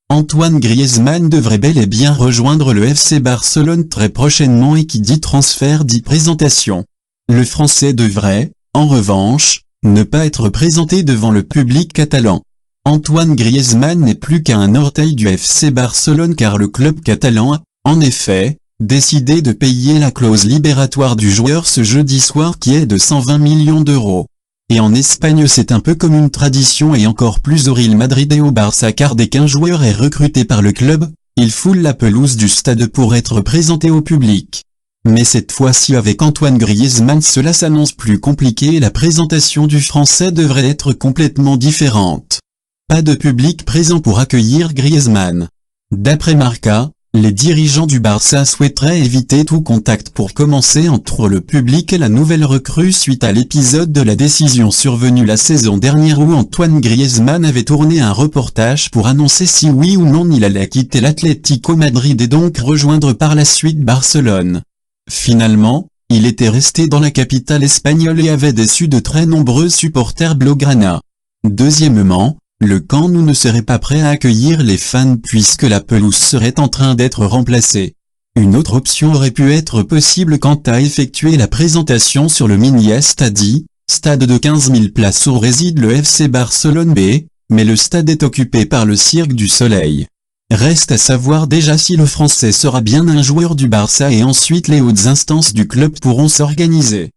Antoine Griezmann devrait bel et bien rejoindre le FC Barcelone très prochainement et qui dit transfert dit présentation. Le Français devrait, en revanche, ne pas être présenté devant le public catalan. Antoine Griezmann n'est plus qu'un orteil du FC Barcelone car le club catalan a, en effet, décidé de payer la clause libératoire du joueur ce jeudi soir qui est de 120 millions d'euros. Et en Espagne c'est un peu comme une tradition et encore plus au Real Madrid et au Barça car dès qu'un joueur est recruté par le club, il foule la pelouse du stade pour être présenté au public. Mais cette fois-ci avec Antoine Griezmann cela s'annonce plus compliqué et la présentation du Français devrait être complètement différente. Pas de public présent pour accueillir Griezmann. D'après Marca, les dirigeants du Barça souhaiteraient éviter tout contact pour commencer entre le public et la nouvelle recrue suite à l'épisode de la décision survenue la saison dernière où Antoine Griezmann avait tourné un reportage pour annoncer si oui ou non il allait quitter l'Atlético Madrid et donc rejoindre par la suite Barcelone. Finalement, il était resté dans la capitale espagnole et avait déçu de très nombreux supporters blaugrana. Deuxièmement, le Camp Nou ne serait pas prêt à accueillir les fans puisque la pelouse serait en train d'être remplacée. Une autre option aurait pu être possible quant à effectuer la présentation sur le mini-estadi, stade de 15 000 places où réside le FC Barcelone B, mais le stade est occupé par le Cirque du Soleil. Reste à savoir déjà si le Français sera bien un joueur du Barça et ensuite les hautes instances du club pourront s'organiser.